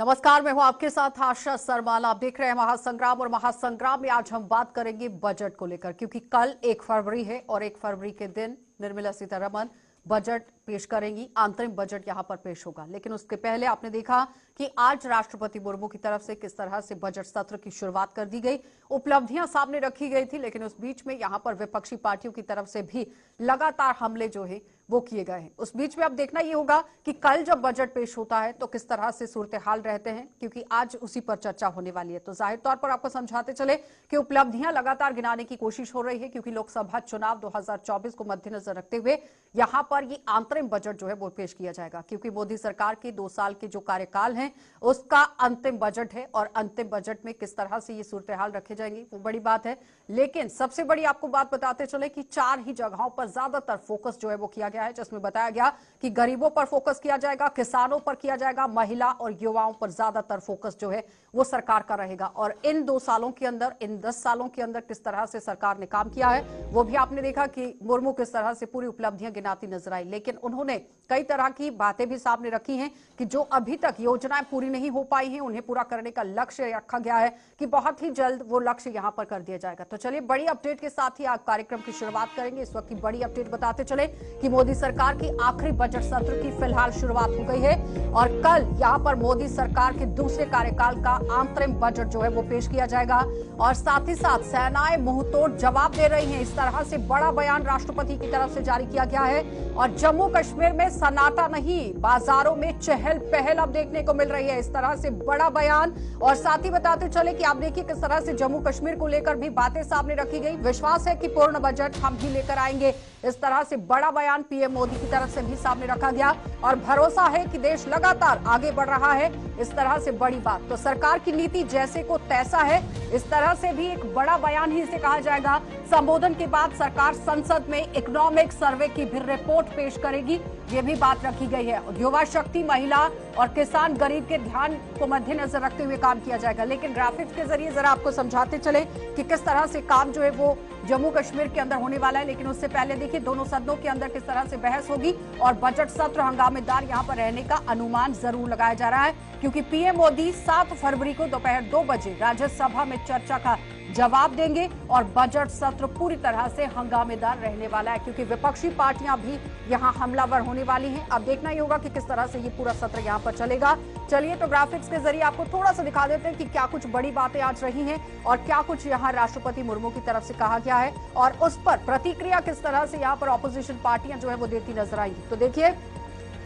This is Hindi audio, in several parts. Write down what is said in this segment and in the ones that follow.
नमस्कार, मैं हूं आपके साथ आशा सरमाला। आप देख रहे हैं महासंग्राम और महासंग्राम में आज हम बात करेंगे बजट को लेकर, क्योंकि कल 1 फरवरी है और 1 फरवरी के दिन निर्मला सीतारमण बजट पेश करेंगी। अंतरिम बजट यहां पर पेश होगा, लेकिन उसके पहले आपने देखा कि आज राष्ट्रपति मुर्मू की तरफ से किस तरह से बजट सत्र की शुरुआत कर दी गई, उपलब्धियां सामने रखी गई थी, लेकिन उस बीच में यहां पर विपक्षी पार्टियों की तरफ से भी लगातार हमले जो है वो किए गए हैं। उस बीच में अब देखना यह होगा कि कल जब बजट पेश होता है तो किस तरह से सूरत हाल रहते हैं, क्योंकि आज उसी पर चर्चा होने वाली है। तो जाहिर तौर पर आपको समझाते चले कि उपलब्धियां लगातार गिनाने की कोशिश हो रही है, क्योंकि लोकसभा चुनाव 2024 को मद्देनजर रखते हुए यहां पर ये अंतरिम बजट जो है वो पेश किया जाएगा, क्योंकि मोदी सरकार के 2 साल के जो कार्यकाल है उसका अंतिम बजट है और अंतिम बजट में किस तरह से ये सूरत हाल रखे जाएंगे वो बड़ी बात है। लेकिन सबसे बड़ी आपको बात बताते चले कि 4 ही जगहों पर ज्यादातर फोकस जो है वो किया गया है, जिसमें बताया गया कि गरीबों पर फोकस किया जाएगा, किसानों पर किया जाएगा, महिला और युवाओं पर ज्यादातर फोकस जो है वो सरकार का रहेगा। और इन 2 सालों के अंदर, इन 10 सालों के अंदर किस तरह से सरकार ने काम किया है वो भी आपने देखा कि मुर्मू किस तरह से पूरी उपलब्धियां गिनाती नजर आई। लेकिन उन्होंने कई तरह की बातें भी सामने रखी हैं कि जो अभी तक योजनाएं पूरी नहीं हो पाई हैं उन्हें पूरा करने का लक्ष्य रखा गया है कि बहुत ही जल्द वो लक्ष्य यहां पर कर दिया जाएगा। तो चलिए बड़ी अपडेट के साथ ही आज कार्यक्रम की शुरुआत करेंगे। इस वक्त की बड़ी अपडेट बताते चले कि मोदी सरकार की आखिरी बजट सत्र की फिलहाल शुरुआत हो गई है और कल यहां पर मोदी सरकार के दूसरे कार्यकाल का अंतरिम बजट जो है वो पेश किया जाएगा। और साथ ही साथ सेनाएं मुंहतोड़ जवाब दे रही हैं। इस तरह से बड़ा बयान राष्ट्रपति की तरफ से जारी किया गया है और जम्मू कश्मीर में सन्नाटा नहीं, बाजारों में चहल पहल अब देखने को मिल रही है। इस तरह से बड़ा बयान। और साथ ही बताते चले कि आप देखिए किस तरह से जम्मू कश्मीर को लेकर भी बातें सामने रखी गई। विश्वास है कि पूर्ण बजट हम भी लेकर आएंगे, इस तरह से बड़ा बयान पीएम मोदी की तरफ से भी सामने रखा गया और भरोसा है कि देश लगातार आगे बढ़ रहा है। इस तरह से बड़ी बात। तो सरकार की नीति जैसे को तैसा है, इस तरह से भी एक बड़ा बयान ही इसे कहा जाएगा। संबोधन के बाद सरकार संसद में इकोनॉमिक सर्वे की भी रिपोर्ट पेश करेगी, ये भी बात रखी गई है। युवा शक्ति, महिला और किसान गरीब के ध्यान को मद्देनजर रखते हुए काम किया जाएगा। लेकिन ग्राफिक्स के जरिए जरा आपको समझाते चले कि किस तरह से काम जो है वो जम्मू कश्मीर के अंदर होने वाला है। लेकिन उससे पहले देखिए दोनों सदनों के अंदर किस तरह से बहस होगी और बजट सत्र हंगामेदार यहां पर रहने का अनुमान जरूर लगाया जा रहा है, क्योंकि पीएम मोदी 7 फरवरी को दोपहर 2 बजे राज्यसभा में चर्चा का जवाब देंगे और बजट सत्र पूरी तरह से हंगामेदार रहने वाला है, क्योंकि विपक्षी पार्टियां भी यहां हमलावर होने वाली हैं। अब देखना ही होगा कि किस तरह से ये पूरा सत्र यहां पर चलेगा। चलिए तो ग्राफिक्स के जरिए आपको थोड़ा सा दिखा देते हैं कि क्या कुछ बड़ी बातें आज रही हैं और क्या कुछ यहां राष्ट्रपति मुर्मू की तरफ से कहा गया है और उस पर प्रतिक्रिया किस तरह से यहां पर ऑपोजिशन पार्टियां जो है वो देती नजर आएंगी। तो देखिए,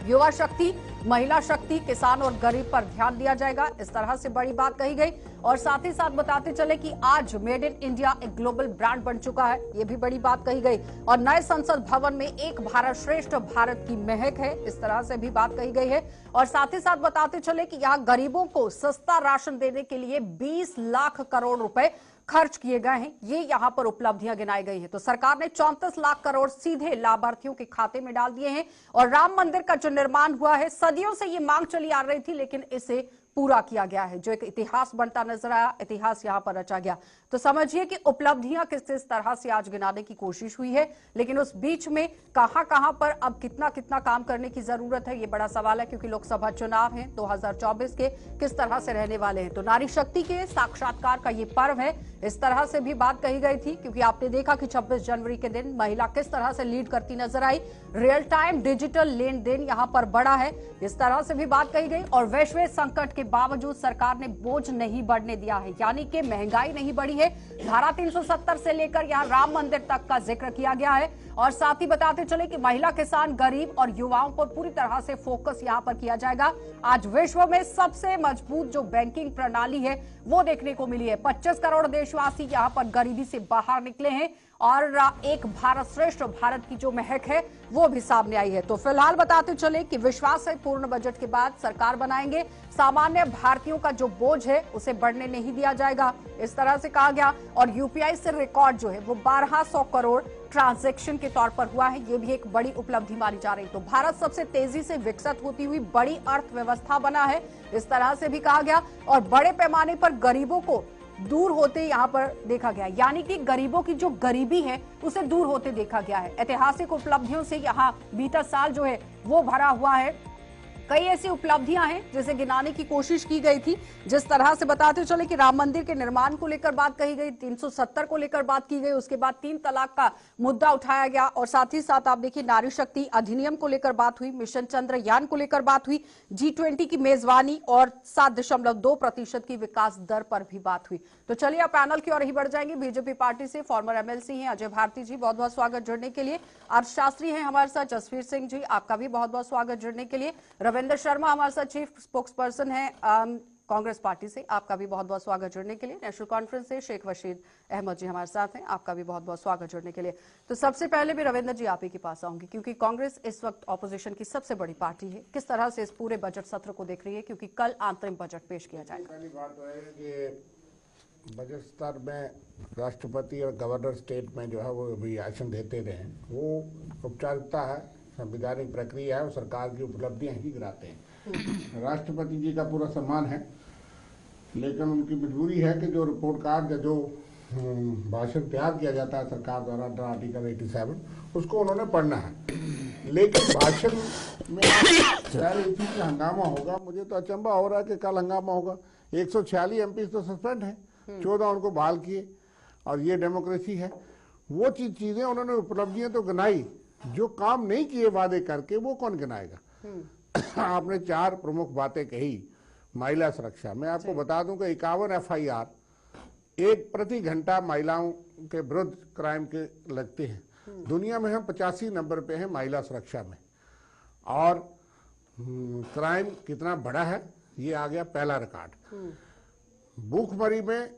युवा शक्ति, महिला शक्ति, किसान और गरीब पर ध्यान दिया जाएगा, इस तरह से बड़ी बात कही गई। और साथ ही साथ बताते चले कि आज मेड इन इंडिया एक ग्लोबल ब्रांड बन चुका है, ये भी बड़ी बात कही गई। और नए संसद भवन में एक भारत श्रेष्ठ भारत की महक है, इस तरह से भी बात कही गई है। और साथ ही साथ बताते चले कि यहाँ गरीबों को सस्ता राशन देने के लिए 20 लाख करोड़ रुपए खर्च किए गए हैं, ये यहां पर उपलब्धियां गिनाई गई हैं। तो सरकार ने 34 लाख करोड़ सीधे लाभार्थियों के खाते में डाल दिए हैं। और राम मंदिर का जो निर्माण हुआ है, सदियों से ये मांग चली आ रही थी, लेकिन इसे पूरा किया गया है, जो एक इतिहास बनता नजर आया, इतिहास यहां पर रचा गया। तो समझिए कि उपलब्धियां किस तरह से आज गिनाने की कोशिश हुई है, लेकिन उस बीच में कहां पर अब कितना कितना काम करने की जरूरत है, ये बड़ा सवाल है, क्योंकि लोकसभा चुनाव है 2024 के, किस तरह से रहने वाले हैं। तो नारी शक्ति के साक्षात्कार का ये पर्व है, इस तरह से भी बात कही गई थी, क्योंकि आपने देखा कि 26 जनवरी के दिन महिला किस तरह से लीड करती नजर आई। रियल टाइम डिजिटल लेन देन यहां पर बढ़ा है, इस तरह से भी बात कही गई। और वैश्विक संकट के बावजूद सरकार ने बोझ नहीं बढ़ने दिया है, यानी कि महंगाई नहीं बढ़ी है। धारा 370 से लेकर यहां राम मंदिर तक का जिक्र किया गया है। और साथ ही बताते चले कि महिला, किसान, गरीब और युवाओं पर पूरी तरह से फोकस यहां पर किया जाएगा। आज विश्व में सबसे मजबूत जो बैंकिंग प्रणाली है वो देखने को मिली है। 25 करोड़ देशवासी यहां पर गरीबी से बाहर निकले हैं और एक भारत श्रेष्ठ भारत की जो महक है वो भी सामने आई है। तो फिलहाल बताते चले कि विश्वास है पूर्ण बजट के बाद सरकार बनाएंगे, सामान्य भारतीयों का जो बोझ है उसे बढ़ने नहीं दिया जाएगा, इस तरह से कहा गया। और यूपीआई से रिकॉर्ड जो है वो 1200 करोड़ ट्रांजैक्शन के तौर पर हुआ है, ये भी एक बड़ी उपलब्धि मानी जा रही। तो भारत सबसे तेजी से विकसित होती हुई बड़ी अर्थव्यवस्था बना है, इस तरह से भी कहा गया। और बड़े पैमाने पर गरीबों को दूर होते यहां पर देखा गया, यानी कि गरीबों की जो गरीबी है उसे दूर होते देखा गया है। ऐतिहासिक उपलब्धियों से यहां बीता साल जो है वो भरा हुआ है कई ऐसी उपलब्धियां हैं जिसे गिनाने की कोशिश की गई थी। जिस तरह से बताते चले कि राम मंदिर के निर्माण को लेकर बात कही गई, 370 को लेकर बात की गई, उसके बाद 3 तलाक का मुद्दा उठाया गया और साथ ही साथ आप देखिए नारी शक्ति अधिनियम को लेकर बात हुई, मिशन चंद्रयान को लेकर बात हुई, G20 की मेजबानी और 7.2% की विकास दर पर भी बात हुई। तो चलिए आप पैनल की ओर ही बढ़ जाएंगे। बीजेपी पार्टी से फॉर्मर MLC हैं अजय भारती जी, बहुत बहुत स्वागत जुड़ने के लिए। अर्थशास्त्री हैं हमारे साथ जसवीर सिंह जी, आपका भी बहुत बहुत स्वागत जुड़ने के लिए। रविंद्र शर्मा हमारे साथ चीफ स्पोक्स पर्सन है कांग्रेस पार्टी से, आपका भी बहुत बहुत स्वागत जुड़ने के लिए। नेशनल कॉन्फ्रेंस से शेख वशीद अहमद जी हमारे साथ हैं, आपका भी बहुत बहुत स्वागत जुड़ने के लिए। तो सबसे पहले भी रविंद्र जी आप ही के पास आऊंगी, क्योंकि कांग्रेस इस वक्त ऑपोजिशन की सबसे बड़ी पार्टी है, किस तरह से इस पूरे बजट सत्र को देख रही है, क्योंकि कल अंतरिम बजट पेश किया जाएगा। पहली बात तो है कि बजट स्तर में राष्ट्रपति और गवर्नर स्टेट में जो है वो अभिभाषण देते रहे, वो औपचारिकता है, संवैधानिक प्रक्रिया है और सरकार की उपलब्धियां ही गिराते हैं। राष्ट्रपति जी का पूरा सम्मान है, लेकिन उनकी मजबूरी है कि जो रिपोर्ट कार्ड या जो भाषण तैयार किया जाता है सरकार द्वारा अंडर आर्टिकल 87 उसको उन्होंने पढ़ना है। लेकिन भाषण में इसी से हंगामा होगा। मुझे तो अचंभा हो रहा है कि कल हंगामा होगा। 146 MP तो सस्पेंड है, 14 उनको बहाल किए, और ये डेमोक्रेसी है। वो चीजें उन्होंने उपलब्धियां तो गिनाई, जो काम नहीं किए वादे करके वो कौन गिनाएगा। आपने 4 प्रमुख बातें कही। महिला सुरक्षा, मैं आपको बता दूं कि 51 FIR एक प्रति घंटा महिलाओं के विरुद्ध क्राइम के लगते हैं। दुनिया में हम 85 नंबर पे हैं महिला सुरक्षा में, और क्राइम कितना बड़ा है ये आ गया पहला रिकॉर्ड। भूखमरी में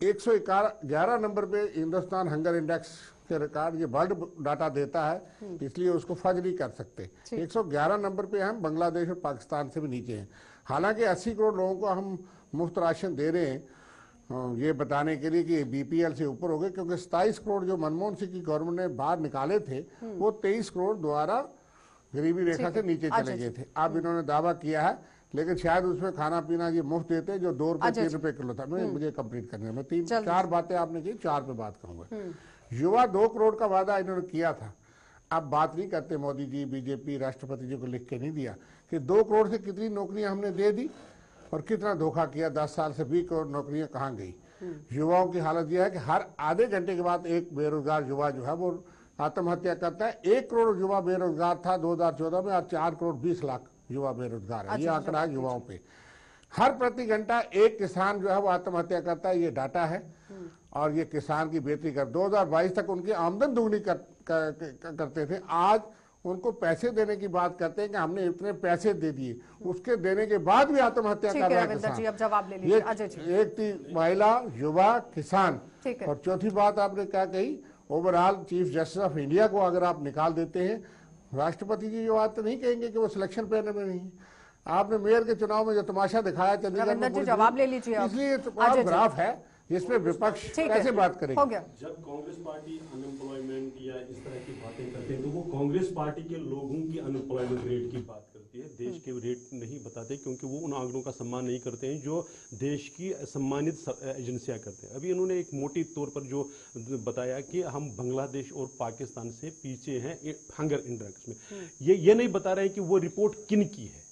111 नंबर पे हिंदुस्तान हंगर इंडेक्स के रिकॉर्ड, ये वर्ल्ड डाटा देता है, इसलिए उसको फर्ज नहीं कर सकते। 111 नंबर पे हम बांग्लादेश और पाकिस्तान से भी नीचे हैं। हालांकि 80 करोड़ लोगों को हम मुफ्त राशन दे रहे हैं, ये बताने के लिए कि BPL से ऊपर हो गए, क्योंकि 27 करोड़ जो मनमोहन सिंह की गवर्नमेंट ने बाहर निकाले थे वो 23 करोड़ द्वारा गरीबी रेखा से नीचे चले गए थे। अब इन्होंने दावा किया है, लेकिन शायद उसमें खाना पीना ये मुफ्त देते, जो 2 रुपए 3 रुपए किलो था। मुझे कंप्लीट करने में 3-4 बातें आपने की, 4 पे बात कहूंगा। युवा 2 करोड़ का वादा इन्होंने किया था। अब बात नहीं करते मोदी जी, बीजेपी, राष्ट्रपति जी को लिख के नहीं दिया कि 2 करोड़ से कितनी नौकरियां हमने दे दी और कितना धोखा किया। 10 साल से 20 करोड़ नौकरियां कहाँ गई। युवाओं की हालत यह है कि हर आधे घंटे के बाद एक बेरोजगार युवा जो है वो आत्महत्या करता है। 1 करोड़ युवा बेरोजगार था 2014 में, आज 4 करोड़ 20 लाख युवा बेरोजगार है। ये आंकड़ा है युवाओं पे। हर प्रति घंटा एक किसान जो है वो आत्महत्या करता है, ये डाटा है। और ये किसान की बेटी कर 2022 तक उनकी आमदन दुगनी करते थे, आज उनको पैसे देने की बात करते हैं कि हमने इतने पैसे दे दिए, उसके देने के बाद भी आत्महत्या कर रहा है किसान। अब जवाब ले लीजिए अजय जी। एक थी महिला, युवा, किसान, और चौथी बात आपने क्या कही, overall chief justice of India को अगर आप निकाल देते हैं, राष्ट्रपति जी ये बात तो नहीं कहेंगे कि वो सिलेक्शन पैनल में नहीं है। आपने मेयर के चुनाव में जो तमाशा दिखाया चंडीगढ़ में, जवाब ले लीजिए। इसलिए ग्राफ है जिसमें विपक्ष कैसे बात करेगा। जब कांग्रेस पार्टी अनएम्प्लॉयमेंट या इस तरह की बातें करते हैं तो वो कांग्रेस पार्टी के लोगों की अनएम्प्लॉयमेंट रेट की बात करती है, देश के रेट नहीं बताते, क्योंकि वो उन आंकड़ों का सम्मान नहीं करते हैं जो देश की सम्मानित एजेंसियां करते हैं। अभी इन्होंने एक मोटी तौर पर जो बताया कि हम बांग्लादेश और पाकिस्तान से पीछे हैं हंगर इंडेक्स में, ये नहीं बता रहे हैं कि वो रिपोर्ट किन की है।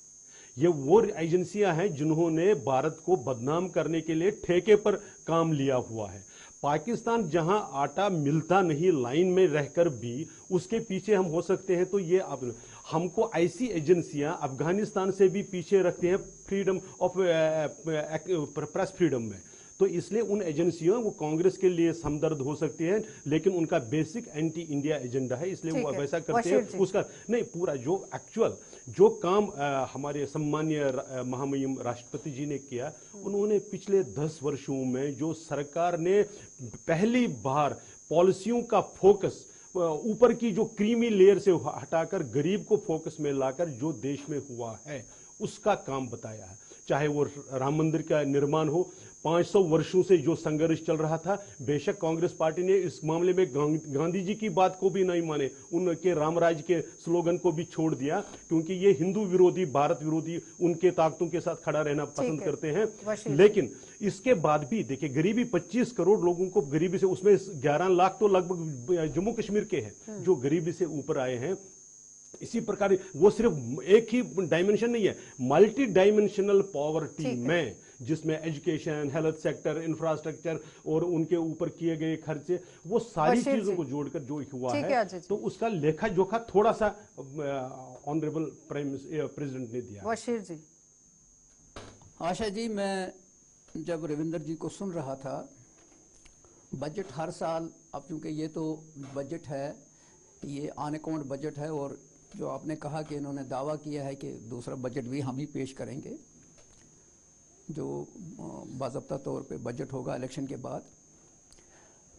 ये वो एजेंसियां हैं जिन्होंने भारत को बदनाम करने के लिए ठेके पर काम लिया हुआ है। पाकिस्तान जहां आटा मिलता नहीं लाइन में रहकर भी उसके पीछे हम हो सकते हैं, तो ये अब हमको ऐसी एजेंसियां अफगानिस्तान से भी पीछे रखते हैं फ्रीडम ऑफ प्रेस फ्रीडम में। तो इसलिए उन एजेंसियों वो कांग्रेस के लिए हमदर्द हो सकती है, लेकिन उनका बेसिक एंटी इंडिया एजेंडा है, इसलिए वो वैसा करते हैं। उसका नहीं, पूरा जो एक्चुअल जो काम हमारे सम्मानीय महामहिम राष्ट्रपति जी ने किया, उन्होंने पिछले 10 वर्षों में जो सरकार ने पहली बार पॉलिसियों का फोकस ऊपर की जो क्रीमी लेयर से हटाकर गरीब को फोकस में लाकर जो देश में हुआ है उसका काम बताया है। चाहे वो राम मंदिर का निर्माण हो, 500 वर्षों से जो संघर्ष चल रहा था, बेशक कांग्रेस पार्टी ने इस मामले में गांधी जी की बात को भी नहीं माने, उनके रामराज के स्लोगन को भी छोड़ दिया, क्योंकि ये हिंदू विरोधी, भारत विरोधी, उनके ताकतों के साथ खड़ा रहना पसंद करते हैं। लेकिन इसके बाद भी देखिए, गरीबी 25 करोड़ लोगों को गरीबी से, उसमें 11 लाख तो लगभग जम्मू कश्मीर के हैं जो गरीबी से ऊपर आए हैं। इसी प्रकार वो सिर्फ एक ही डायमेंशन नहीं है, मल्टी डायमेंशनल पॉवर्टी में, जिसमें एजुकेशन, हेल्थ सेक्टर, इंफ्रास्ट्रक्चर और उनके ऊपर किए गए खर्चे, वो सारी चीजों को जोड़कर जो हुआ है, तो उसका लेखा जोखा थोड़ा सा ऑनरेबल प्रेसिडेंट ने दिया। वशीर जी। आशा जी, मैं जब रविंदर जी को सुन रहा था, बजट हर साल, अब चूंकि ये तो बजट है, ये ऑन अकाउंट बजट है, और जो आपने कहा कि इन्होंने दावा किया है कि दूसरा बजट भी हम ही पेश करेंगे, जो बाज़ाब्ता तौर पे बजट होगा इलेक्शन के बाद।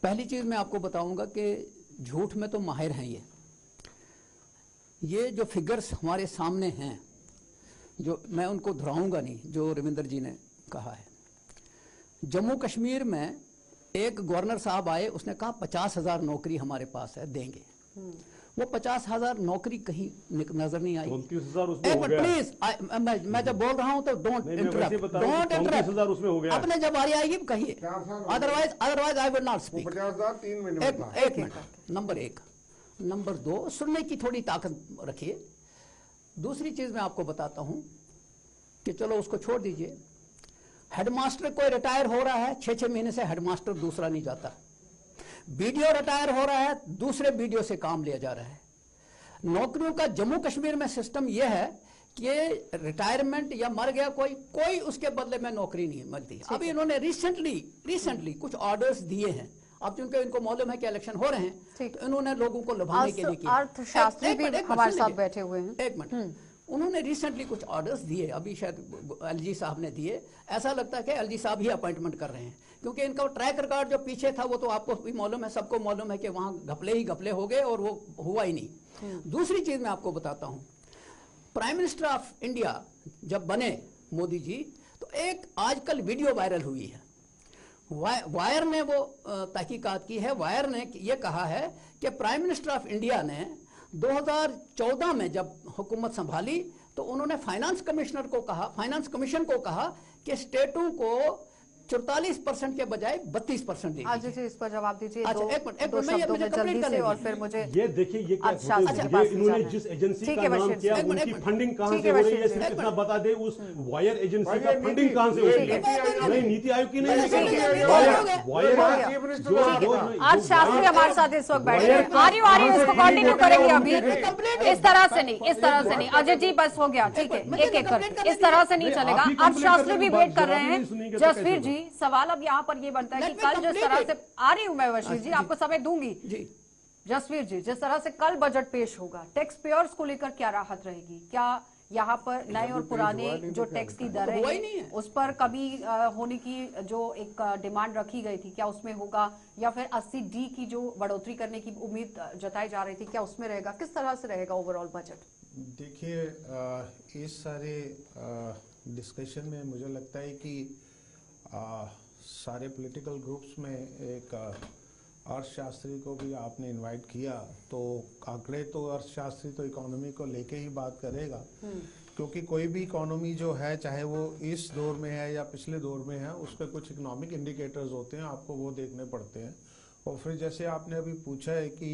पहली चीज़ मैं आपको बताऊंगा कि झूठ में तो माहिर हैं ये जो फिगर्स हमारे सामने हैं, जो मैं उनको दोहराऊंगा नहीं, जो रविंदर जी ने कहा है। जम्मू कश्मीर में एक गवर्नर साहब आए, उसने कहा 50,000 नौकरी हमारे पास है, देंगे। वो 50,000 नौकरी कहीं नजर नहीं आई। 29,000 उसमें हो गया। प्लीज, मैं जब बोल रहा हूं तो डोंट इंटरप्ट, डोंट इंटरप्ट। उसमें हो गया। अपने जब बारी आएगी कहिए, otherwise I will not speak. 50,000 3 महीने में था। एक मिनट। नंबर 1। नंबर 2, सुनने की थोड़ी ताकत रखिए। दूसरी चीज मैं आपको बताता हूं कि चलो उसको छोड़ दीजिए, हेडमास्टर कोई रिटायर हो रहा है, 6-6 महीने से हेडमास्टर दूसरा नहीं जाता। बीडीओ रिटायर हो रहा है, दूसरे बीडीओ से काम लिया जा रहा है। नौकरियों का जम्मू कश्मीर में सिस्टम यह है कि रिटायरमेंट या मर गया कोई उसके बदले में नौकरी नहीं मिलती। अभी इन्होंने रिसेंटली कुछ ऑर्डर्स दिए हैं। अब चूंकि इनको मालूम है कि इलेक्शन हो रहे हैं, तो इन्होंने लोगों को लुभाने के लिए किया। अर्थशास्त्री भी हमारे साथ बैठे हुए हैं। एक मिनट। उन्होंने रिसेंटली कुछ ऑर्डर्स दिए, अभी शायद एलजी साहब ने दिए। ऐसा लगता है कि एलजी साहब ही अपॉइंटमेंट कर रहे हैं, क्योंकि इनका ट्रैक रिकॉर्ड जो पीछे था वो तो आपको भी मालूम है, सबको मालूम है कि वहां घपले ही घपले हो गए और वो हुआ ही नहीं। दूसरी चीज मैं आपको बताता हूं, प्राइम मिनिस्टर ऑफ इंडिया जब बने मोदी जी, तो एक आजकल वीडियो वायरल हुई है। वायर ने वो तहकीकात की है। वायर ने ये कहा है कि प्राइम मिनिस्टर ऑफ इंडिया ने 2014 में जब हुकूमत संभाली तो उन्होंने फाइनेंस कमीशन को कहा कि स्टेटों को 44% के बजाय 32% दीजिए। आज जी इस पर जवाब दीजिए। अच्छा, एक मिनट जल्दी से, और फिर मुझे ये देखिए ये क्या इन्होंने जिस एजेंसी का नाम किया, उनकी फंडिंग कहां से हो रही है, सिर्फ इतना बता दे। उस वायर एजेंसी का फंडिंग कहां से हो रही है? नहीं, नीति आयोग की नहीं, आज शास्त्री हमारे साथ इस वक्त बैठे हैं। आ रही इसको कंटिन्यू करेंगे अभी। इस तरह से नहीं अजय जी, बस हो गया, ठीक है, एक कर, इस तरह से नहीं चलेगा। अब शास्त्री भी वेट कर रहे हैं। जसवीर जी, सवाल अब यहाँ पर ये बनता है कि कल जिस तरह से आ रही हूं मैं, वशीर जी आपको समय दूंगी। जसवीर जी, जिस तरह से कल बजट पेश होगा, टैक्स पेयर्स को लेकर क्या राहत रहेगी? क्या यहाँ पर नए और पुराने जो टैक्स की दरें हैं उस पर कभी होने की जो एक डिमांड रखी गई थी, क्या उसमें होगा? या फिर 80D की जो बढ़ोतरी करने की उम्मीद जताई जा रही थी, क्या उसमें रहेगा? किस तरह से रहेगा ओवरऑल बजट? देखिए, इस सारे डिस्कशन में मुझे लगता है कि सारे पॉलिटिकल ग्रुप्स में एक अर्थशास्त्री को भी आपने इनवाइट किया, तो आंकड़े तो अर्थशास्त्री तो इकोनॉमी को लेके ही बात करेगा, क्योंकि कोई भी इकोनॉमी जो है, चाहे वो इस दौर में है या पिछले दौर में है, उसके कुछ इकोनॉमिक इंडिकेटर्स होते हैं, आपको वो देखने पड़ते हैं। और फिर जैसे आपने अभी पूछा है कि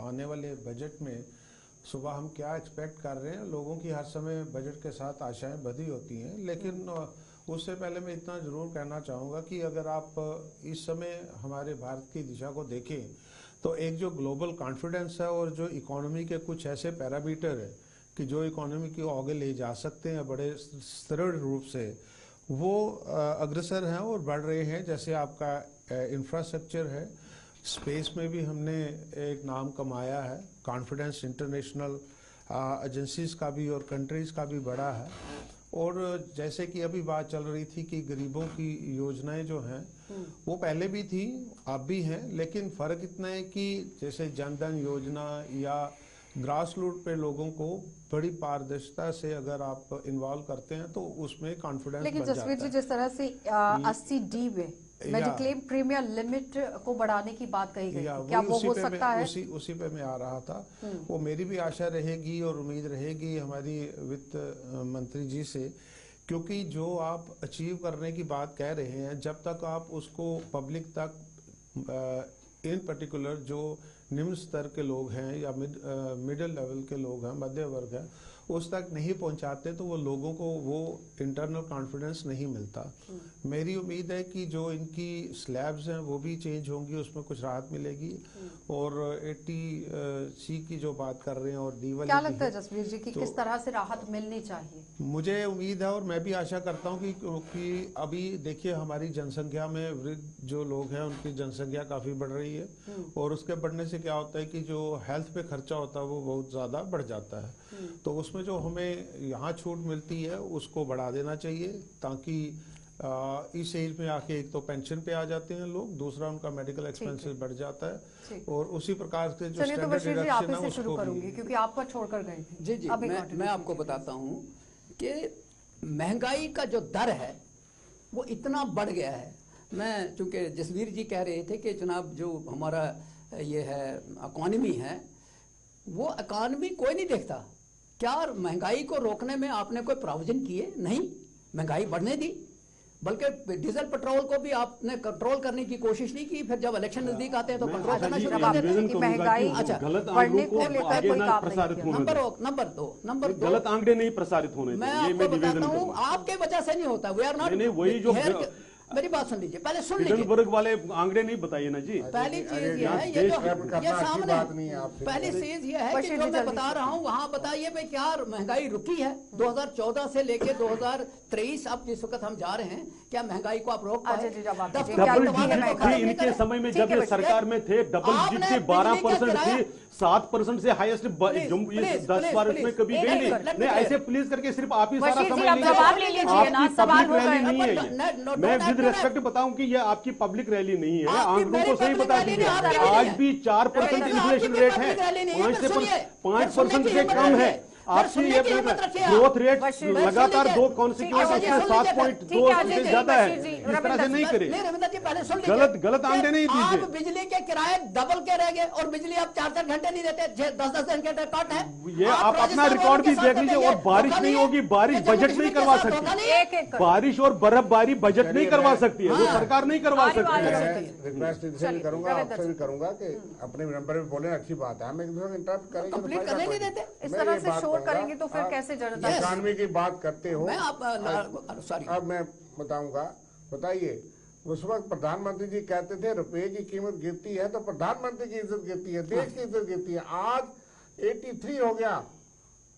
आने वाले बजट में सुबह हम क्या एक्सपेक्ट कर रहे हैं, लोगों की हर समय बजट के साथ आशाएं बधी होती हैं, लेकिन उससे पहले मैं इतना ज़रूर कहना चाहूँगा कि अगर आप इस समय हमारे भारत की दिशा को देखें, तो एक जो ग्लोबल कॉन्फिडेंस है और जो इकोनॉमी के कुछ ऐसे पैरामीटर है कि जो इकोनॉमी को आगे ले जा सकते हैं बड़े सरल रूप से, वो अग्रसर हैं और बढ़ रहे हैं। जैसे आपका इंफ्रास्ट्रक्चर है, स्पेस में भी हमने एक नाम कमाया है, कॉन्फिडेंस इंटरनेशनल एजेंसीज का भी और कंट्रीज़ का भी बढ़ा है। और जैसे कि अभी बात चल रही थी कि गरीबों की योजनाएं जो हैं वो पहले भी थी, अब भी हैं, लेकिन फ़र्क इतना है कि जैसे जनधन योजना या ग्रास रूट पे लोगों को बड़ी पारदर्शिता से अगर आप इन्वॉल्व करते हैं तो उसमें कॉन्फिडेंस बन जाता है। लेकिन जसवीर जी, जिस तरह से 80D में मेडिक्लेम प्रीमियर लिमिट को बढ़ाने की बात कही गई, क्या वो हो सकता है? उसी पे मैं आ रहा था। वो मेरी भी आशा रहेगी और उम्मीद रहेगी हमारी वित्त मंत्री जी से, क्योंकि जो आप अचीव करने की बात कह रहे हैं, जब तक आप उसको पब्लिक तक इन पर्टिकुलर जो निम्न स्तर के लोग हैं या मिडिल लेवल के लोग हैं, मध्य वर्ग है, उस तक नहीं पहुंचाते तो वो लोगों को वो इंटरनल कॉन्फिडेंस नहीं मिलता। मेरी उम्मीद है कि जो इनकी स्लैब्स हैं वो भी चेंज होंगी, उसमें कुछ राहत मिलेगी। और 80C की जो बात कर रहे हैं और डी वाली क्या लगता है जसवीर जी कि किस तरह से राहत मिलनी चाहिए? मुझे उम्मीद है और मैं भी आशा करता हूं कि क्योंकि अभी देखिए हमारी जनसंख्या में वृद्ध जो लोग हैं उनकी जनसंख्या काफी बढ़ रही है, और उसके बढ़ने से क्या होता है कि जो हेल्थ पे खर्चा होता है वो बहुत ज्यादा बढ़ जाता है। तो उसमें जो हमें यहाँ छूट मिलती है उसको बढ़ा देना चाहिए, ताकि इस एज में आके एक तो पेंशन पे आ जाते हैं लोग, दूसरा उनका मेडिकल एक्सपेंसेस बढ़ जाता है, और उसी प्रकार से जो चलिए तो बशीर जी आप ही से शुरू उसको करूंगी क्योंकि आप पर छोड़कर गए थे। जी मैं आपको बताता हूं कि महंगाई का जो दर है वो इतना बढ़ गया है। मैं चूंकि जसवीर जी कह रहे थे कि जनाब जो हमारा ये है इकॉनमी है, वो इकॉनमी कोई नहीं देखता। क्या महंगाई को रोकने में आपने कोई प्रोविजन किए? नहीं, महंगाई बढ़ने दी, बल्कि डीजल पेट्रोल को भी आपने कंट्रोल करने की कोशिश नहीं की। फिर जब इलेक्शन नजदीक आते हैं तो कंट्रोल करना शुरू कर देते हैं। महंगाई बढ़ने को लेकर कोई काम नहीं किया। नंबर दो गलत आंकड़े नहीं प्रसारित होने मैं आपको बताता हूँ, आपके वजह से नहीं होता। वी आर नॉट, वही जो मेरी बात सुन लीजिए, पहले सुन मिडिल लीजिए। वर्ग वाले आंकड़े नहीं बताइए ना जी। पहली चीज ये है, ये जो ये सामने पहली चीज ये है कि जो मैं बता रहा हूँ वहाँ बताइए भाई क्या महंगाई रुकी है 2014 से लेके 2023 अब जिस वक्त हम जा रहे हैं, क्या महंगाई को आप रोक पाए? डबल डिजिट थी इनके समय में जब ये सरकार में थे, डबल डिजिट थी, 12% थी, 7% से हाईएस्ट 10-12 में कभी गई नहीं। ऐसे प्लीज करके सिर्फ आप ही सारा समझ लीजिए, आपकी पब्लिक रैली नहीं है ये। मैं विद रिस्पेक्ट बताऊं कि ये आपकी पब्लिक रैली नहीं है, आंकड़ों को सही बता दीजिए। आज भी 4% इन्फ्लेशन रेट है, 5% से कम है। आपकी ये ग्रोथ रेट लगातार 2 कॉन्सिक्यूटिव में 7.2 से ज्यादा है। इस तरह से नहीं करे, गलत आंकड़े नहीं दीजिए। आप बिजली के किराए डबल के रह गए और बिजली आप 4-4 घंटे नहीं देते, 10-10 घंटे कट है। ये आप अपना रिकॉर्ड भी देख लीजिए। और बारिश नहीं होगी, बारिश बजट नहीं करवा सकती, बारिश और बर्फबारी बजट नहीं करवा सकती है, वो सरकार नहीं करवा सकती है। रिक्वेस्ट इनसे भी करूंगा, आपसे भी करूंगा कि अपने नंबर पे बोले, अच्छी बात है, हम एक दूसरे को इंटरप्ट करेंगे कंप्लीट करने नहीं देते। इस तरह से शोर करेंगे तो फिर कैसे जनता? इकॉनमी की बात करते हो, मैं आप सॉरी अब मैं बताऊंगा। बताइए, उस वक्त प्रधानमंत्री जी कहते थे रुपए की कीमत गिरती है तो प्रधानमंत्री की इज्जत गिरती है, देश की इज्जत गिरती है। आज 83 हो गया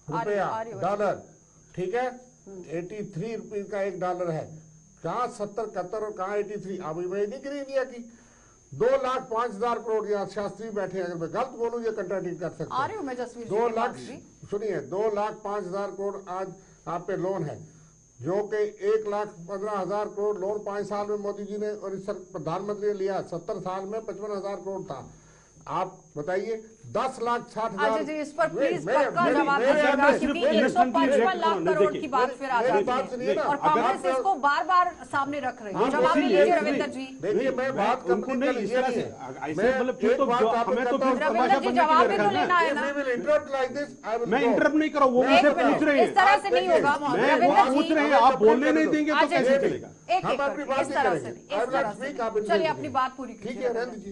रुपया डॉलर, ठीक है, 83 रुपये का $1 है। कहाँ 70 71 और कहाँ 83? अभी मैं नहीं गिरी इंडिया की 2,05,000 करोड़। यहाँ शास्त्री बैठे हैं, अगर मैं गलत बोलूँ ये कंट्राडिक्ट कर सकते हैं। 2 लाख, सुनिए, 2,05,000 करोड़ आज आप पे लोन है, जो कि 1,15,000 करोड़ लोन 5 साल में मोदी जी ने और इस प्रधानमंत्री ने लिया। 70 साल में 55,000 करोड़ था। आप बताइए 10,60,000। जी इस पर प्लीज पक्का जवाब दीजिएगा, क्योंकि 155 लाख करोड़ की बात फिर आ जाती है और कांग्रेस इसको बार बार सामने रख रही है। जवाब लीजिए रविंदर जी। देखिए मैं बात उनको नहीं इस तरह से ऐसे मतलब फिर तो हमें तो फिर रविंदर जी जवाब भी तो लेना है ना। मैं इंटरप्ट नहीं कर रहा हूँ, वो मुझसे पूछ रहे हैं। इस तरह से नहीं होगा मैं पूछ रहे हैं, आप बोलने नहीं देंगे तो कैसे चलेगा? एक इस तरह से चलिए अपनी बात पूरी कीजिए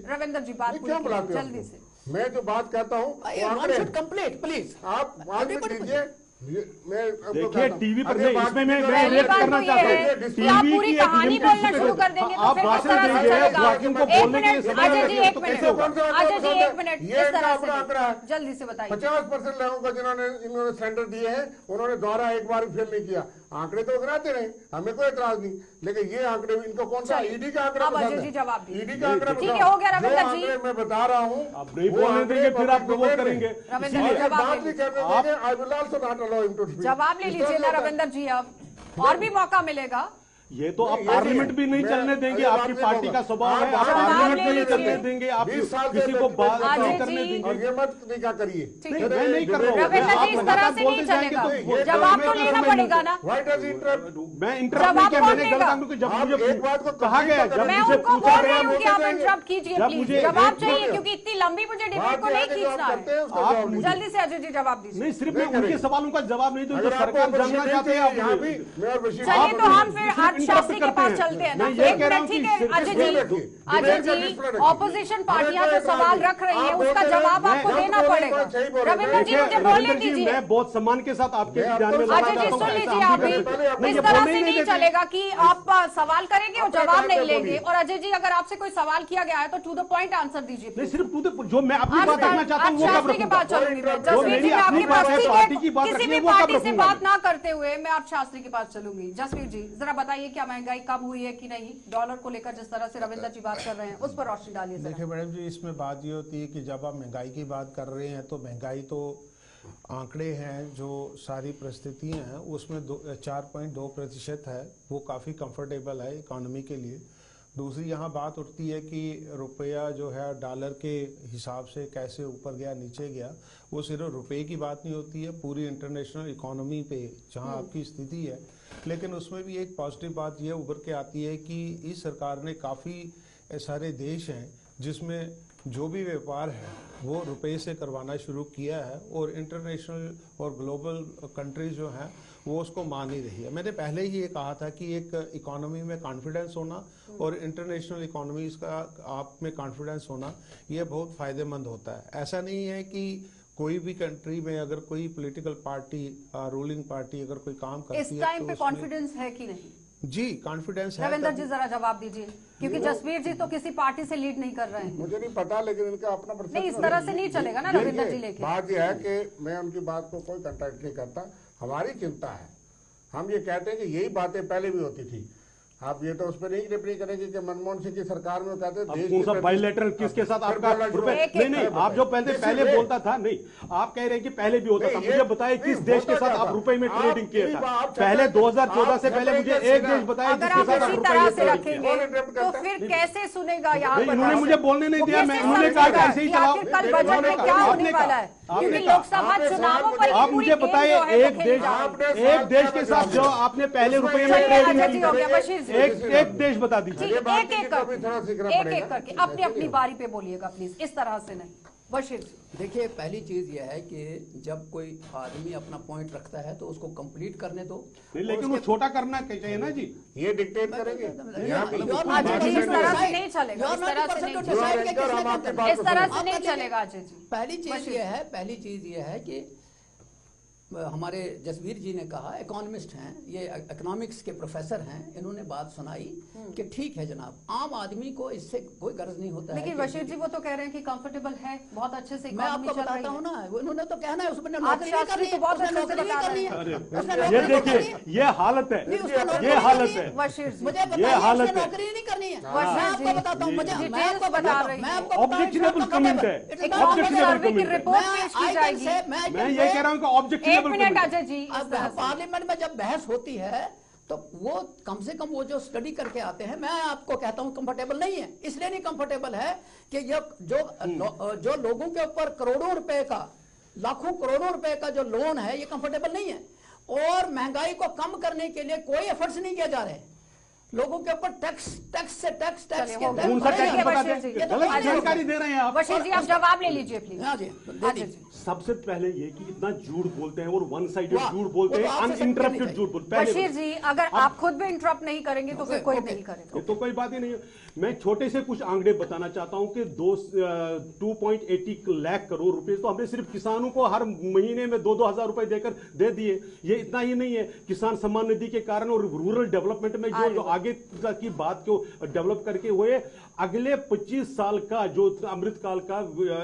रविंदर जी, बात पूरी जल्दी से। मैं जो बात कहता हूँ कंप्लीट प्लीज आप मान लीजिए। देखिए टीवी पर नहीं, इसमें मैं रेट करना चाहता हूँ। टीवी पूरी कहानी बोलना शुरू कर देंगे तो फिर किस तरह से चलेगा? एक मिनट अजय जी, एक मिनट इस तरह से जल्दी से बताइए। 50% लोगों को जिन्होंने इन्होंने सिलेंडर दिए हैं उन्होंने दोहरा एक बार फेल नहीं किया। आंकड़े तो गिराते रहे, हमें कोई एतराज नहीं, लेकिन ये आंकड़े इनको कौन सा ईडी का आंकड़ा पसंद है? जवाब दीजिए। ईडी का आंकड़ा ठीक है, हो गया रविंदर जी। मैं बता रहा हूँ, आप नहीं बोलने देंगे फिर आप प्रमोट करेंगे। बात भी करने देंगे। I will also not allow him to speak. जवाब ले लीजिए ना रविंदर जी, अब और भी मौका मिलेगा। ये तो आप पार्लियामेंट भी नहीं चलने देंगे, आपकी पार्टी का स्वभाव है, आप पार्लियामेंट भी नहीं चलने देंगे, आप किसी को बात नहीं करने देंगे। और ये मत क्या करिए, मैं नहीं कर रहा हूँ। रविंदर जी इस तरह से नहीं चलेगा, जवाब तो लेना पड़ेगा ना। मैं इंटरप्ट नहीं किया, मैंने गलत आंकड़ों को जब मुझे एक बात को कहा गया, जब मैं मुझे उनको पूछा बोल रही गया, हूँ कि आप इंटरप्ट कीजिए प्लीज, जवाब चाहिए क्योंकि इतनी लंबी मुझे डिबेट को नहीं खींचना है। जल्दी से अजय जी जवाब दीजिए। नहीं सिर्फ मैं उनके सवालों का जवाब नहीं दूं, जो सरकार जानना चाहते हैं आप। चलिए तो हम फिर हर शास्त्री के पास चलते हैं ना। मैं ये एक कह रहा मिनट, हूं ठीक कि है अजय जी, डिबेट का अजय जी, डिस्प्ले रखिए। ऑपोजिशन पार्टियां जो डिबेट का सवाल डिस्प्ले रख रही हैं आप उसका बोलते जवाब रहे, आपको मैं देना तो बोल पड़ेगा। सही बोल रहे हैं। रविंद्र जी देखिए, मुझे बोलने रविंद्र जी, दीजिए। मैं बहुत सम्मान के साथ आपके मैं ध्यान में आपको लाना अजय जी चाहता हूं, सुन ऐसा लीजिए, हम आप भी भी करते हैं। नहीं, इस ये तरह बोलने से ही नहीं देते। चलेगा कि आप सवाल करेंगे और अपने जवाब टाइम नहीं पे लेंगे। बोलिए। और अजय जी अगर आपसे कोई सवाल किया गया है तो टू द पॉइंट आंसर दीजिए नहीं, please। सिर्फ जो मैं अपनी आज बात रखना चाहता हूं वो कब शास्त्री के रखूंगा? पास चलूंगी मैं। जो जसवीर मेरी जी, मैं अपनी आपकी बात है, पार्टी की बात किसी रखनी भी है, वो कब पार्टी से रखूंगा बात मैं? ना करते हुए मैं आप शास्त्री के पास चलूंगी। जसवीर जी जरा बताइए क्या महंगाई कम हुई है कि नहीं, डॉलर को लेकर जिस तरह से रविंद्र जी बात कर रहे हैं उस पर रोशनी डालिए जरा। देखिए मैडम जी, इसमें बात ये होती है कि जब आप महंगाई की बात कर रहे हैं तो महंगाई तो आंकड़े हैं, जो सारी परिस्थितियां हैं उसमें 4.2% है, वो काफ़ी कंफर्टेबल है इकोनॉमी के लिए। दूसरी यहाँ बात उठती है कि रुपया जो है डॉलर के हिसाब से कैसे ऊपर गया नीचे गया, वो सिर्फ रुपये की बात नहीं होती है, पूरी इंटरनेशनल इकोनॉमी पे जहाँ आपकी स्थिति है। लेकिन उसमें भी एक पॉजिटिव बात ये उभर के आती है कि इस सरकार ने काफ़ी सारे देश हैं जिसमें जो भी व्यापार है वो रुपए से करवाना शुरू किया है, और इंटरनेशनल और ग्लोबल कंट्रीज जो हैं वो उसको मान ही रही है। मैंने पहले ही ये कहा था कि एक इकोनॉमी में कॉन्फिडेंस होना और इंटरनेशनल इकोनॉमीज का आप में कॉन्फिडेंस होना ये बहुत फ़ायदेमंद होता है। ऐसा नहीं है कि कोई भी कंट्री में अगर कोई पॉलिटिकल पार्टी, रूलिंग पार्टी अगर कोई काम करती है इस टाइम तो पे उसमें- कॉन्फिडेंस है कि नहीं? जी कॉन्फिडेंस है। रविंद्र जी जरा जवाब दीजिए, क्योंकि जसवीर जी तो किसी पार्टी से लीड नहीं कर रहे हैं। मुझे नहीं पता, लेकिन इनका अपना नहीं, इस तरह से नहीं चलेगा ना रविंद्र जी लेके। बात यह है कि मैं उनकी बात को कोई कंट्रैक्ट नहीं करता। हमारी चिंता है, हम ये कहते हैं कि यही बातें पहले भी होती थी। आप ये तो उस पर नहीं टिप्पणी करेंगे कि मनमोहन सिंह की सरकार में कहते अब कौन सा बायलैटरल किसके साथ आपका रुपए? नहीं, आप जो पहले बोलता था, नहीं आप कह रहे हैं कि पहले भी होता था। मुझे बताइए किस देश के साथ आप रुपए में ट्रेडिंग किया था? पहले 2014 से पहले मुझे एक देश बताया अगर जिसके आप साथ आप इसी रुपए तरह में से ट्रेडिंग किया। रखेंगे तो फिर कैसे सुनेगा यहाँ नहीं, पर? इन्होंने मुझे बोलने नहीं वो दिया, कैसे मैं इन्होंने कहा कि समझेगा ऐसे ही कि चलाओ। आखिर कल बजट में क्या होने वाला है? क्योंकि लोकसभा चुनावों पर आप पूरी मुझे गेम बताइए जो है वो एक खेली देश, जा रही है। एक देश के साथ जो आपने पहले रुपए में चलिए, ट्रेडिंग अजय जी हो गया, की, बशीर जी। एक देश बता दीजिए। ठीक, बात एक एक किसी को भी थोड़ा सीखना करके, एक पड़ेगा। एक करके अपनी अपनी बारी पे बोलिएगा प्लीज, इस तरह से नहीं। बशीर जी देखिए, पहली चीज यह है कि जब कोई आदमी अपना पॉइंट रखता है तो उसको कंप्लीट करने दो। नहीं, लेकिन वो छोटा करना चाहिए ना जी। ये डिक्टेट करेंगे यहाँ पे। अजय जी इस तरह से नहीं चलेगा, इस तरह से नहीं चलेगा, इस तरह से नहीं चलेगा अजय जी। पहली चीज ये है कि हमारे जसवीर जी ने कहा, इकोनॉमिस्ट हैं, ये इकोनॉमिक्स के प्रोफेसर हैं, इन्होंने बात सुनाई कि ठीक है जनाब, आम आदमी को इससे कोई गर्ज नहीं होता है। लेकिन बशीर जी वो तो कह रहे हैं कि कंफर्टेबल है, बहुत अच्छे से मैं आपको बताता हूँ ना, उन्होंने तो कहना है उसमें नौकरी नहीं करनी है, बहुत उसने अच्छे से नौकरी नहीं बता करनी रहे है, हैं। उसने ये नौकरी नहीं देखिए, करनी है। ये हालत है, नहीं, उसको नौकरी ये नहीं हालत करनी है। बशीर जी मुझे ये बताइए, हालत उसने है। नौकरी नहीं करनी है। बशीर मैं जी, आपको बताता हूँ, मुझे डिटेल्स मैं आपको बता बताता रही हूँ, मैं हैं। आपको बताता हूँ, Objectionable it's comment है। not एक comfortable. Objectionable सर्वे की comment है। रिपोर्ट पेश की जाएगी। मैं ये कह रहा हूँ कि एक ऑब्जेक्शनेबल मिनट अजय जी, इस अब तरह से। पार्लियामेंट में जब बहस होती है तो वो कम से कम वो जो स्टडी करके आते हैं, मैं आपको कहता हूं कंफर्टेबल नहीं है। इसलिए नहीं कंफर्टेबल है कि ये जो लोगों के ऊपर करोड़ों रुपए का, लाखों करोड़ों रुपए का जो लोन है, ये कंफर्टेबल नहीं है। और महंगाई को कम करने के लिए कोई एफर्ट्स नहीं किए जा रहे। लोगों के ऊपर टैक्स के टैक्स कौन सा टैक्स बता दें? गलत जानकारी दे रहे हैं आप। बशीर जी आप जवाब ले लीजिए प्लीज। हाँ जी, अजय दे जी सबसे पहले ये कि इतना झूठ बोलते हैं और वन साइडेड वाह, झूठ बोलते वो हैं, तो आपसे अनइंटरप्टेड नहीं झूठ बोलते हैं। पहले बशीर जी अगर आप खुद भी इंटरप्ट नहीं करेंगे तो फिर कोई ओके। नहीं करेगा। ये तो कोई बात ही नहीं है। मैं छोटे से कुछ आंकड़े बताना चाहता हूं कि 2.80 लाख करोड़ रुपए तो हमने सिर्फ किसानों को हर महीने में 2-2 हजार रुपए देकर दे दिए। ये इतना ही नहीं है, किसान सम्मान निधि के कारण और रूरल डेवलपमेंट में जो आगे की बात को डेवलप करके हुए, अगले 25 साल का जो अमृतकाल का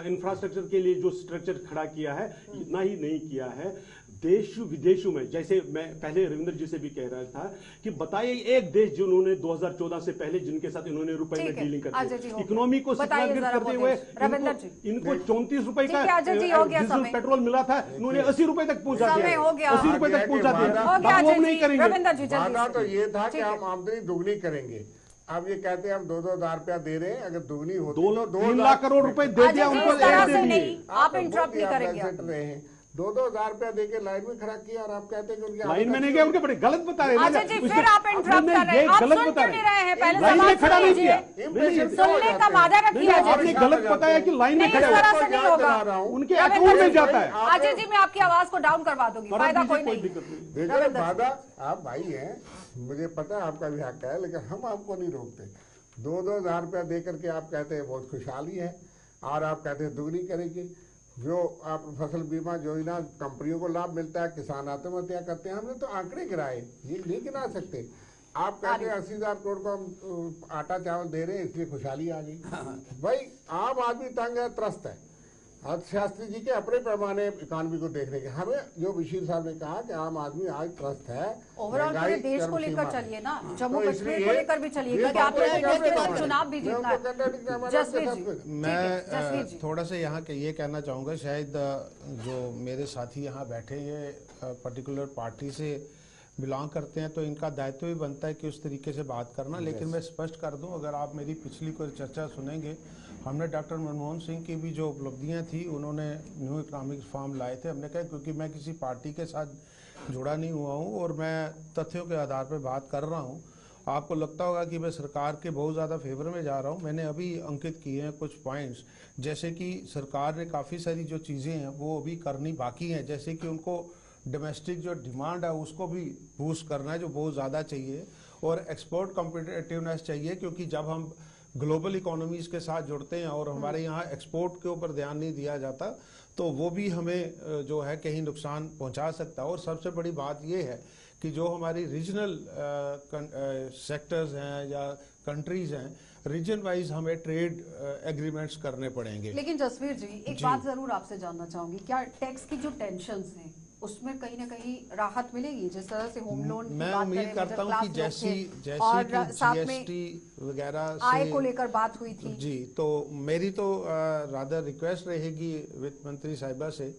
इंफ्रास्ट्रक्चर के लिए जो स्ट्रक्चर खड़ा किया है, इतना ही नहीं किया है। देश विदेशों में, जैसे मैं पहले रविंद्र जी से भी कह रहा था कि बताइए एक देश जिन्होंने 2014 से पहले जिनके साथ इन्होंने रुपए में डीलिंग करती है, इकोनॉमी को बताइए जरा करते वो हुए देश। रविंद्र जी इनको 34 रुपए का ठीक है, अजय जी, हो गया डीजल समय। पेट्रोल मिला था, इन्होंने 80 रुपए तक पहुंचा समय दिया, हो गया। 80 रुपए तक पहुंचा हो गया दिया। अजय वो नहीं जी। करेंगे। रविंद्र जी जल्दी वादा तो से। ये था कि ठीक है। हम आमदनी दुगनी करेंगे। अब ये कहते हैं हम 2-2 हजार रुपया दे रहे हैं, अगर दुगनी होती 3 लाख करोड़ रुपए दे अजय दिया जी उनको, इस तरह दे से दिए। नहीं, आप इंटरप्ट नहीं करेंगे। रहे हैं 2,000 रुपया देके लाइन में खड़ा किया और आप कहते हैं कि उनकी लाइन में नहीं गया, उनके बड़े गलत बता रहे हैं। अच्छा जी, फिर आप इंटरप्ट कर रहे हैं, आप सुन क्यों नहीं रहे हैं? पहले लाइन में सवाल खड़ा नहीं सुन किया। लीजिए, सुनने का वादा रखिए अजय आपने जी। गलत बताया कि लाइन में नहीं, खड़े इस तरह हो, से नहीं होगा। उनके अकाउंट में जाता है। अजय जी, मैं आपकी आवाज को डाउन करवा दूंगी, फायदा कोई नहीं। देखिए वादा, आप भाई हैं, मुझे पता है आपका भी हक है, लेकिन हम आपको नहीं रोकते। 2,000 रुपया दे करके आप कहते हैं बहुत खुशहाली है और आप कहते हैं दुगनी करेंगे। जो आप फसल बीमा योजना कंपनियों को लाभ मिलता है, किसान आत्महत्या करते हैं, हमने तो आंकड़े गिराए, ये नहीं गिरा सकते। आप कहते हैं 80,000 करोड़ को हम आटा चावल दे रहे हैं इसलिए खुशहाली आ गई। भाई आम आदमी तंग है, त्रस्त है। अर्थशास्त्री जी के अपने पैमाने इकोनॉमी को देखने के, हमें जो बशीर साहब ने कहा कि आम आदमी आज त्रस्त है। ओवरऑल पूरे महंगाई देश को चरम लेकर सीमा पे। चलिए ना, जम्मू तो कश्मीर इसलिए को लेकर भी चलिए, ये क्योंकि आपको बात इंडिया के बाद है। चुनाव भी मैं जीतना उनको contradict है। करना चाहता जसवीर हूं। जी, ठीक है, जसवीर मैं जी। थोड़ा सा यहाँ के ये कहना चाहूँगा, शायद जो मेरे साथी यहाँ बैठे ये पर्टिकुलर पार्टी से बिलोंग करते हैं, तो इनका दायित्व भी बनता है कि उस तरीके से बात करना। लेकिन मैं स्पष्ट कर दूं, अगर आप मेरी पिछली कोई चर्चा सुनेंगे, हमने डॉक्टर मनमोहन सिंह की भी जो उपलब्धियां थी, उन्होंने न्यू इकोनॉमिक रिफॉर्म लाए थे। हमने कहा क्योंकि मैं किसी पार्टी के साथ जुड़ा नहीं हुआ हूं और मैं तथ्यों के आधार पर बात कर रहा हूं। आपको लगता होगा कि मैं सरकार के बहुत ज़्यादा फेवर में जा रहा हूं। मैंने अभी अंकित किए हैं कुछ पॉइंट्स, जैसे कि सरकार ने काफ़ी सारी जो चीज़ें हैं वो अभी करनी बाकी हैं, जैसे कि उनको डोमेस्टिक जो डिमांड है उसको भी बूस्ट करना है, जो बहुत ज़्यादा चाहिए, और एक्सपोर्ट कॉम्पिटिटिवनेस चाहिए, क्योंकि जब हम ग्लोबल इकोनॉमीज के साथ जुड़ते हैं और हमारे यहाँ एक्सपोर्ट के ऊपर ध्यान नहीं दिया जाता, तो वो भी हमें जो है कहीं नुकसान पहुंचा सकता है। और सबसे बड़ी बात ये है कि जो हमारी रीजनल सेक्टर्स हैं या कंट्रीज हैं, रीजन वाइज हमें ट्रेड एग्रीमेंट्स करने पड़ेंगे। लेकिन जसवीर जी, एक बात जरूर आपसे जानना चाहूंगी, क्या टैक्स की जो टेंशन्स हैं उसमें कहीं ना कहीं राहत मिलेगी? जिस तरह से होम लोन की मैं बात उम्मीद करें, करता हूं कि जैसी और कि साथ में जीएसटी वगैरह आय से को लेकर बात हुई थी जी, तो मेरी तो रादर रिक्वेस्ट रहेगी वित्त मंत्री साहिबा से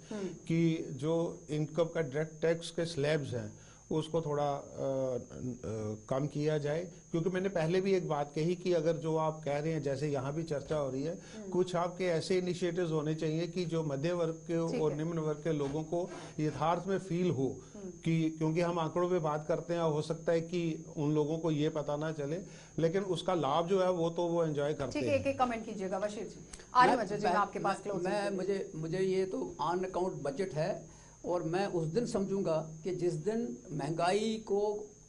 कि जो इनकम का डायरेक्ट टैक्स के स्लैब्स हैं उसको थोड़ा कम किया जाए, क्योंकि मैंने पहले भी एक बात कही कि अगर जो आप कह रहे हैं, जैसे यहाँ भी चर्चा हो रही है, कुछ आपके ऐसे इनिशिएटिव्स होने चाहिए कि जो मध्य वर्ग के और निम्न वर्ग के लोगों को यथार्थ में फील हो, कि क्योंकि हम आंकड़ों पे बात करते हैं, हो सकता है कि उन लोगों को ये पता ना चले, लेकिन उसका लाभ जो है वो तो वो एंजॉय करते ठीक हैं। है, एक एक कमेंट कीजिएगा बशीर जी। आलिम अजय जी, मैं आपके पास क्लोज मुझे ये तो ऑन अकाउंट बजट है, और मैं उस दिन समझूंगा कि जिस दिन महंगाई को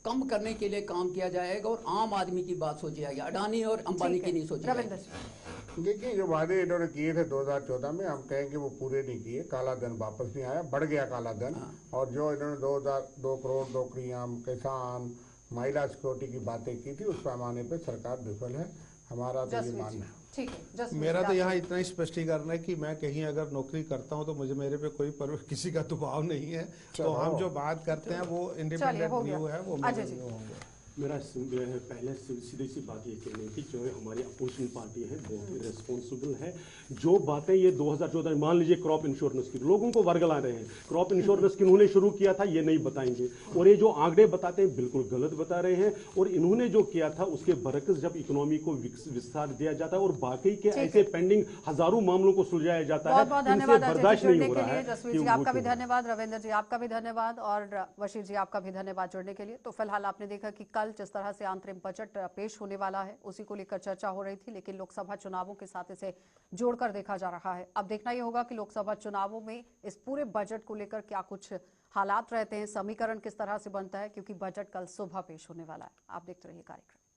कम करने के लिए काम किया जाएगा और आम आदमी की बात सोची जाएगी, अडानी और अंबानी की नहीं सोची रविंद्र जाएगी। जी, देखिए, जो वादे इन्होंने किए थे 2014 में, हम कहेंगे वो पूरे नहीं किए। काला धन वापस नहीं आया, बढ़ गया काला धन। और जो इन्होंने 2 करोड़ नौकरियां, किसान, महिला सिक्योरिटी की बातें की थी, उस पैमाने पे सरकार विफल है, हमारा तो ये जसवीर जी, मानना है। ठीक है जसवीर मेरा जी, तो आप- यहाँ इतना ही स्पष्टीकरण है कि मैं कहीं अगर नौकरी करता हूँ तो मेरे पे कोई किसी का दबाव नहीं है। तो हम जो बात करते हैं वो इंडिपेंडेंट हो गया। व्यू है, वो अजय मेरे जी। व्यू होंगे। मेरा पहले सीधी सी बात ये कहनी थी, जो हमारी अपोजिशन पार्टी है बहुत ही रिस्पॉन्सिबल है। जो बातें ये 2014 में, मान लीजिए क्रॉप इंश्योरेंस की, लोगों को वर्गला रहे हैं, क्रॉप इंश्योरेंस किन्होंने शुरू किया था ये नहीं बताएंगे, और ये जो आंकड़े बताते हैं बिल्कुल गलत बता रहे हैं। और इन्होंने जो किया था उसके बरकस जब इकोनॉमी को विस्तार दिया जाता है और बाकी के ऐसे पेंडिंग हजारों मामलों को सुलझाया जाता है, बहुत बहुत इनसे धन्यवाद अजय जी बर्दाश्त जुड़ने नहीं हो के रहा लिए। है जसवीर कि जी वो आपका भी क्यों। धन्यवाद, रविंद्र जी आपका भी धन्यवाद, और बशीर जी आपका भी धन्यवाद जुड़ने के लिए। तो फिलहाल आपने देखा कि कल जिस तरह से अंतरिम बजट पेश होने वाला है उसी को लेकर चर्चा हो रही थी, लेकिन लोकसभा चुनावों के साथ इसे जोड़कर देखा जा रहा है। अब देखना ये होगा कि लोकसभा चुनावों में इस पूरे बजट को लेकर क्या कुछ हालात रहते हैं, समीकरण किस तरह से बनता है, क्योंकि बजट कल सुबह पेश होने वाला है। आप देखते रहिए कार्यक्रम।